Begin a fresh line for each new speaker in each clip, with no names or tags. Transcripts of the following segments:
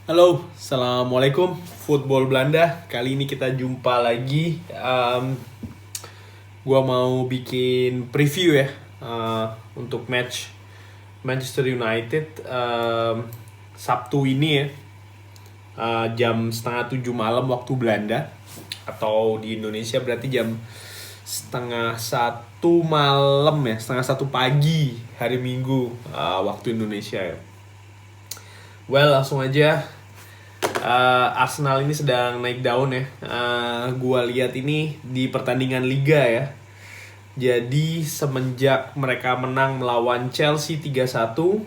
Halo, Assalamualaikum Football Belanda. Kali ini kita jumpa lagi. Gua mau bikin preview ya untuk match Manchester United Sabtu ini ya, jam 6:30 malam waktu Belanda, atau di Indonesia berarti jam 12:30 malam ya, 1:30 pagi hari Minggu waktu Indonesia ya. Well, langsung aja. Arsenal ini sedang naik daun ya. Gua lihat ini di pertandingan Liga ya. Jadi semenjak mereka menang melawan Chelsea 3-1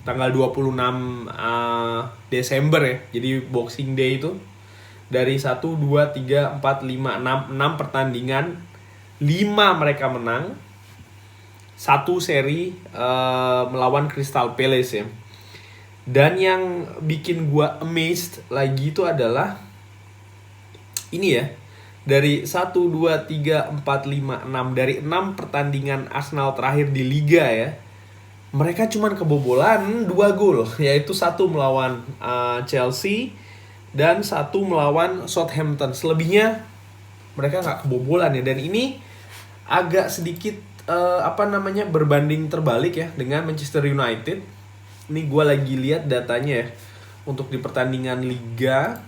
tanggal 26 Desember ya. Jadi Boxing Day itu, dari 1, 2, 3, 4, 5, 6 pertandingan, 5 mereka menang. 1 seri melawan Crystal Palace ya. Dan yang bikin gua amazed lagi itu adalah ini ya. Dari 1, 2, 3, 4, 5, 6, dari 6 pertandingan Arsenal terakhir di Liga ya, mereka cuman kebobolan 2 gol, yaitu 1 melawan Chelsea dan 1 melawan Southampton. Selebihnya mereka nggak kebobolan ya. Dan ini agak sedikit berbanding terbalik ya dengan Manchester United. Ini gue lagi lihat datanya ya, untuk di pertandingan Liga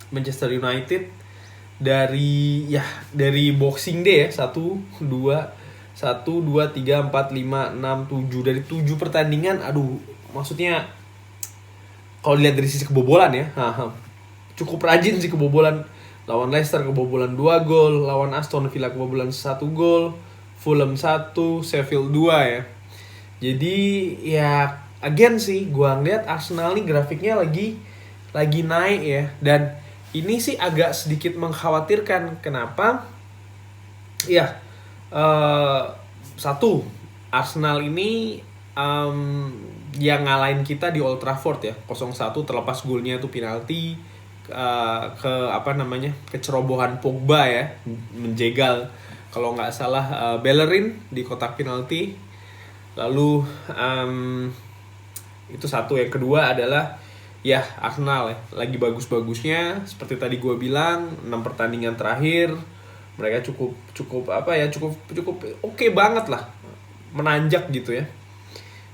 Manchester United dari Boxing Day ya, 1, 2, 3, 4, 5, 6, 7, dari 7 pertandingan. Aduh, maksudnya kalau dilihat dari sisi kebobolan ya, cukup rajin sih kebobolan. Lawan Leicester kebobolan 2 gol, lawan Aston Villa kebobolan 1 gol, Fulham 1, Sheffield 2 ya. Jadi ya again sih gua ngeliat Arsenal nih grafiknya lagi naik ya. Dan ini sih agak sedikit mengkhawatirkan. Kenapa? Ya, satu, Arsenal ini yang ngalahin kita di Old Trafford ya, 0-1, terlepas golnya itu penalti, kecerobohan Pogba ya, menjegal kalau nggak salah Bellerin di kotak penalti. Lalu itu satu. Yang kedua adalah ya Arsenal ya, lagi bagus-bagusnya. Seperti tadi gue bilang, 6 pertandingan terakhir mereka cukup oke banget lah, menanjak gitu ya.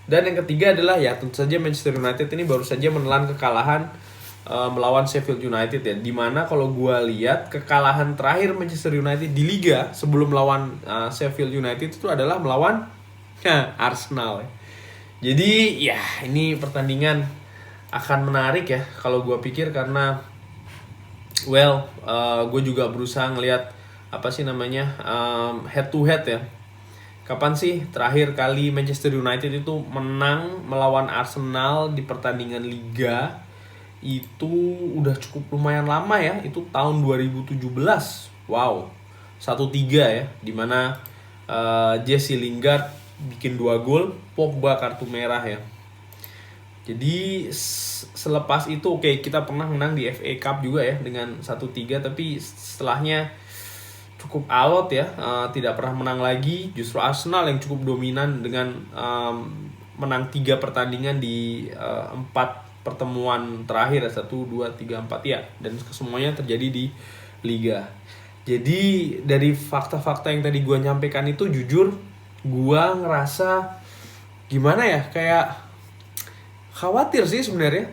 Dan yang ketiga adalah ya tentu saja Manchester United ini baru saja menelan kekalahan melawan Sheffield United ya. Dimana kalau gue lihat kekalahan terakhir Manchester United di Liga sebelum melawan Sheffield United itu adalah melawan Arsenal ya. Jadi ya ini pertandingan akan menarik ya kalau gue pikir, karena gue juga berusaha ngelihat head to head ya. Kapan sih terakhir kali Manchester United itu menang melawan Arsenal di pertandingan Liga? Itu udah cukup lumayan lama ya, itu tahun 2017. Wow, 1-3 ya, dimana Jesse Lingard bikin 2 gol, Pogba kartu merah ya. Jadi selepas itu kita pernah menang di FA Cup juga ya dengan 1-3, tapi setelahnya cukup alot ya, tidak pernah menang lagi. Justru Arsenal yang cukup dominan dengan menang 3 pertandingan di 4 pertemuan terakhir, 1, 2, 3, 4 ya, dan semuanya terjadi di Liga. Jadi dari fakta-fakta yang tadi gue nyampaikan itu, jujur gua ngerasa gimana ya, kayak khawatir sih sebenarnya,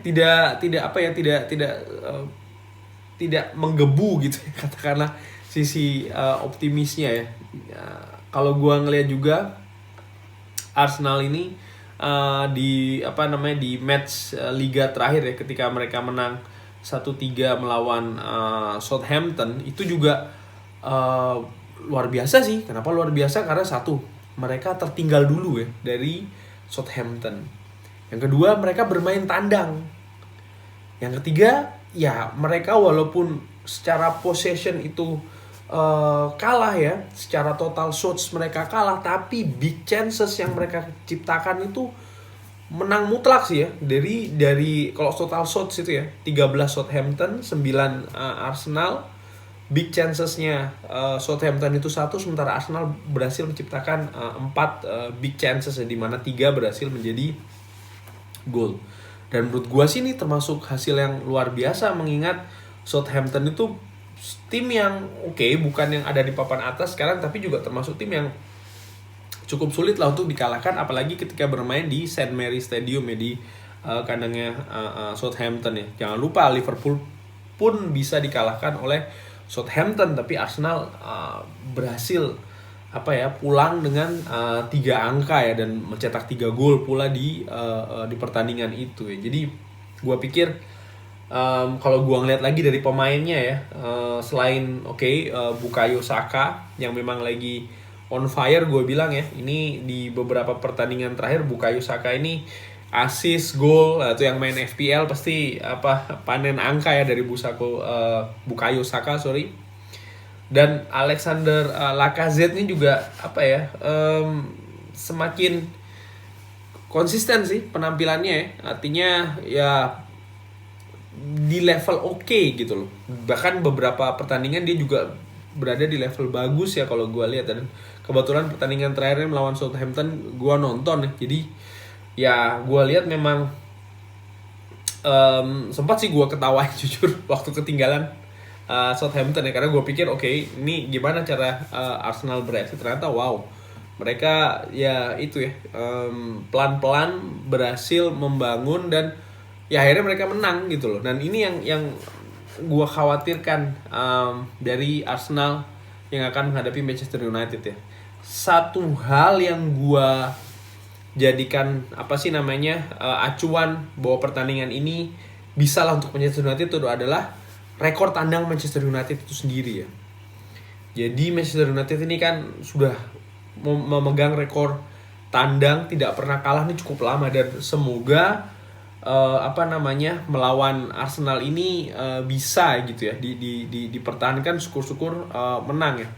tidak menggebu gitu ya, katakanlah sisi optimisnya ya. Kalau gua ngelihat juga Arsenal ini di match Liga terakhir ya, ketika mereka menang 1-3 melawan Southampton, itu juga luar biasa sih. Kenapa luar biasa? Karena satu, mereka tertinggal dulu ya dari Southampton. Yang kedua, mereka bermain tandang. Yang ketiga, ya mereka walaupun secara possession itu kalah ya, secara total shots mereka kalah, tapi big chances yang mereka ciptakan itu menang mutlak sih ya. Dari kalau total shots itu ya, 13 Southampton, 9 Arsenal. Big chancesnya Southampton itu 1, sementara Arsenal berhasil menciptakan 4 big chances ya, dimana 3 berhasil menjadi gol. Dan menurut gue sih ini termasuk hasil yang luar biasa, mengingat Southampton itu tim yang oke, bukan yang ada di papan atas sekarang, tapi juga termasuk tim yang cukup sulit lah untuk dikalahkan, apalagi ketika bermain di St. Mary Stadium ya, di kandangnya Southampton ya. Jangan lupa Liverpool pun bisa dikalahkan oleh Southampton, tapi Arsenal berhasil pulang dengan 3 angka ya, dan mencetak 3 gol pula di pertandingan itu ya. Jadi gue pikir kalau gue ngeliat lagi dari pemainnya ya, selain Bukayo Saka yang memang lagi on fire, gue bilang ya, ini di beberapa pertandingan terakhir Bukayo Saka ini assist, gol, itu yang main FPL pasti panen angka ya dari Bukayo Saka, dan Alexander Lacazette ini juga semakin konsisten sih penampilannya ya. Artinya ya di level oke gitu loh. Bahkan beberapa pertandingan dia juga berada di level bagus ya kalau gue lihat. Dan kebetulan pertandingan terakhirnya melawan Southampton gue nonton ya. Jadi ya gue lihat memang sempat sih gue ketawain jujur waktu ketinggalan Southampton ya, karena gue pikir ini gimana cara Arsenal bereaksi. Ternyata wow, mereka ya itu ya pelan-pelan berhasil membangun, dan ya akhirnya mereka menang gitu loh. Dan ini yang gue khawatirkan dari Arsenal yang akan menghadapi Manchester United ya. Satu hal yang gue jadikan acuan bahwa pertandingan ini bisa lah untuk Manchester United itu adalah rekor tandang Manchester United itu sendiri ya. Jadi Manchester United ini kan sudah memegang rekor tandang tidak pernah kalah ini cukup lama, dan semoga melawan Arsenal ini bisa gitu ya dipertahankan, syukur-syukur menang ya.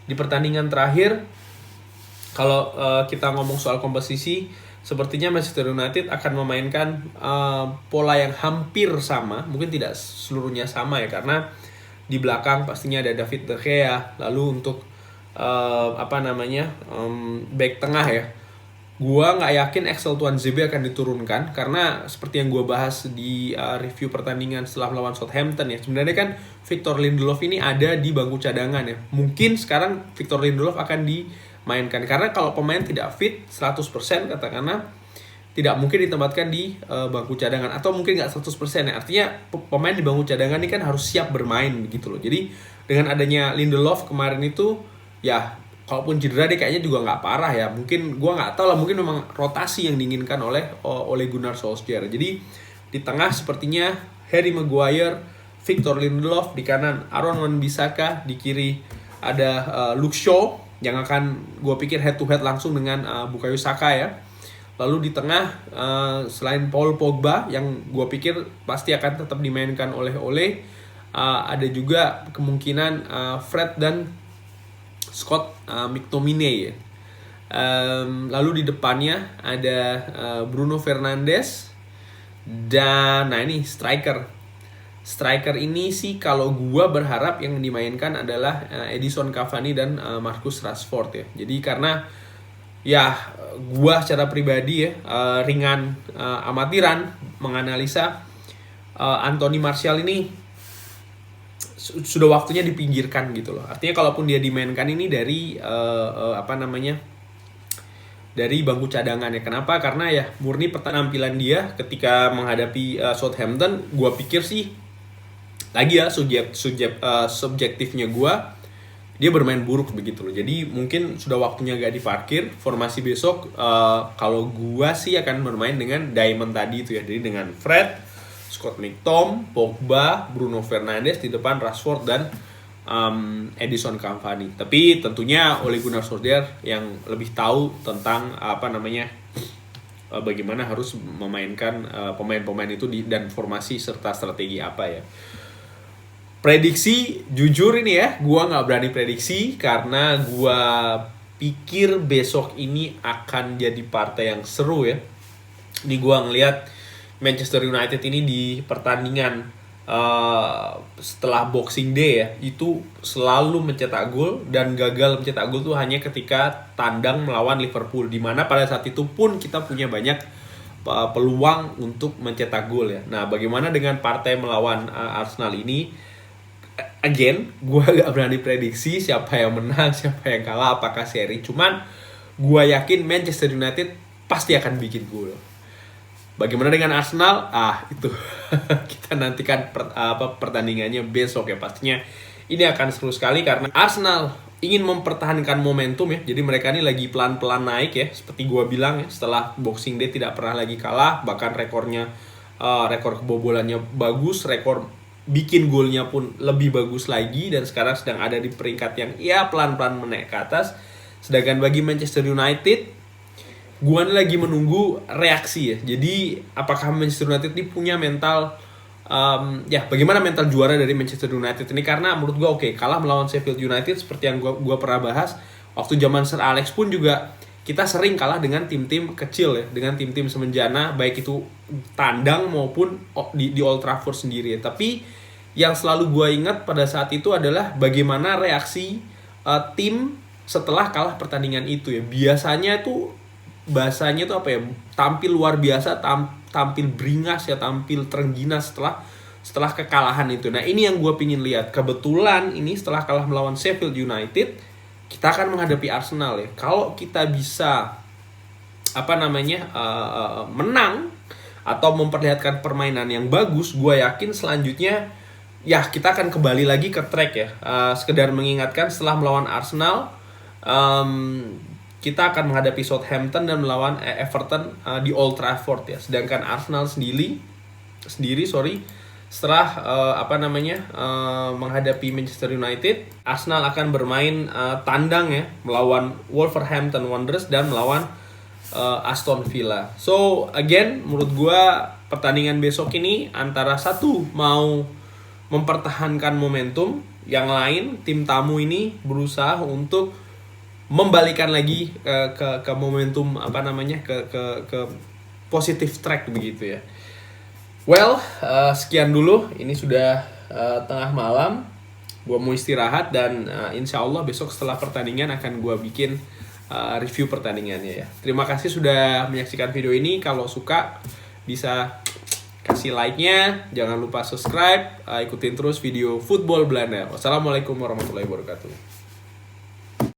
Di pertandingan terakhir kalau kita ngomong soal komposisi, sepertinya Manchester United akan memainkan pola yang hampir sama, mungkin tidak seluruhnya sama ya, karena di belakang pastinya ada David De Gea. Lalu untuk back tengah ya, gua nggak yakin Axel Tuanzebe akan diturunkan, karena seperti yang gua bahas di review pertandingan setelah melawan Southampton ya, sebenarnya kan Victor Lindelof ini ada di bangku cadangan ya. Mungkin sekarang Victor Lindelof akan dimainkan, karena kalau pemain tidak fit 100% katakanlah tidak mungkin ditempatkan di bangku cadangan, atau mungkin nggak 100% ya. Artinya pemain di bangku cadangan ini kan harus siap bermain gitu loh. Jadi dengan adanya Lindelof kemarin itu ya, kalaupun cedera dia kayaknya juga nggak parah ya. Mungkin gue nggak tahu lah, mungkin memang rotasi yang diinginkan oleh Ole Gunnar Solskjaer. Jadi di tengah sepertinya Harry Maguire, Victor Lindelof, di kanan Aaron Wan-Bissaka, di kiri ada Luke Shaw yang akan gue pikir head to head langsung dengan Bukayo Saka ya. Lalu di tengah selain Paul Pogba yang gue pikir pasti akan tetap dimainkan oleh Ole, ada juga kemungkinan Fred dan Scott McTominay ya. Lalu di depannya ada Bruno Fernandes, dan ini striker ini sih kalau gua berharap yang dimainkan adalah Edison Cavani dan Marcus Rashford ya. Jadi karena ya gua secara pribadi ya amatiran menganalisa Anthony Martial ini sudah waktunya dipinggirkan gitu loh. Artinya kalaupun dia dimainkan ini dari dari bangku cadangan ya. Kenapa? Karena ya murni penampilan dia ketika menghadapi Southampton, gua pikir sih lagi ya subjektifnya gua, dia bermain buruk begitu loh. Jadi mungkin sudah waktunya gak diparkir. Formasi besok kalau gua sih akan bermain dengan diamond tadi itu ya. Jadi dengan Fred, Scott McTominay, Pogba, Bruno Fernandes, di depan Rashford dan Edison Cavani. Tapi tentunya Ole Gunnar Solskjaer yang lebih tahu tentang bagaimana harus memainkan pemain-pemain itu dan formasi serta strategi apa ya. Prediksi jujur ini ya, gua nggak berani prediksi karena gua pikir besok ini akan jadi partai yang seru ya. Ini gua ngelihat Manchester United ini di pertandingan setelah Boxing Day ya, itu selalu mencetak gol, dan gagal mencetak gol tuh hanya ketika tandang melawan Liverpool, di mana pada saat itu pun kita punya banyak peluang untuk mencetak gol ya. Nah, bagaimana dengan partai melawan Arsenal ini? Again, gue gak berani prediksi siapa yang menang, siapa yang kalah, apakah seri. Cuman gue yakin Manchester United pasti akan bikin gol. Bagaimana dengan Arsenal? Itu kita nantikan pertandingannya besok ya. Pastinya ini akan seru sekali karena Arsenal ingin mempertahankan momentum ya. Jadi mereka ini lagi pelan-pelan naik ya. Seperti gue bilang ya, setelah Boxing Day tidak pernah lagi kalah. Bahkan rekornya, rekor kebobolannya bagus, rekor bikin golnya pun lebih bagus lagi. Dan sekarang sedang ada di peringkat yang ya pelan-pelan menaik ke atas. Sedangkan bagi Manchester United, gue lagi menunggu reaksi ya. Jadi apakah Manchester United ini punya mental, bagaimana mental juara dari Manchester United ini? Karena menurut gue kalah melawan Sheffield United seperti yang gue pernah bahas waktu zaman Sir Alex pun juga kita sering kalah dengan tim-tim kecil ya, dengan tim-tim semenjana, baik itu tandang maupun di Old Trafford sendiri ya. Tapi yang selalu gue ingat pada saat itu adalah bagaimana reaksi tim setelah kalah pertandingan itu ya. Biasanya tuh bahasanya tuh tampil luar biasa, tampil beringas ya, tampil terengginas setelah kekalahan itu. Nah, ini yang gue pingin lihat. Kebetulan ini setelah kalah melawan Sheffield United, kita akan menghadapi Arsenal ya. Kalau kita bisa menang atau memperlihatkan permainan yang bagus, gue yakin selanjutnya ya kita akan kembali lagi ke track ya. Sekedar mengingatkan, setelah melawan Arsenal, kita akan menghadapi Southampton dan melawan Everton di Old Trafford ya. Sedangkan Arsenal sendiri setelah menghadapi Manchester United, Arsenal akan bermain tandang ya melawan Wolverhampton Wanderers dan melawan Aston Villa. So again, menurut gua pertandingan besok ini antara satu mau mempertahankan momentum, yang lain tim tamu ini berusaha untuk membalikan lagi ke momentum ke positive track begitu ya. Well, sekian dulu. Ini sudah tengah malam. Gua mau istirahat dan insya Allah besok setelah pertandingan akan gua bikin review pertandingannya ya. Terima kasih sudah menyaksikan video ini. Kalau suka bisa kasih like-nya, jangan lupa subscribe, ikutin terus video Football Belanda. Wassalamualaikum warahmatullahi wabarakatuh.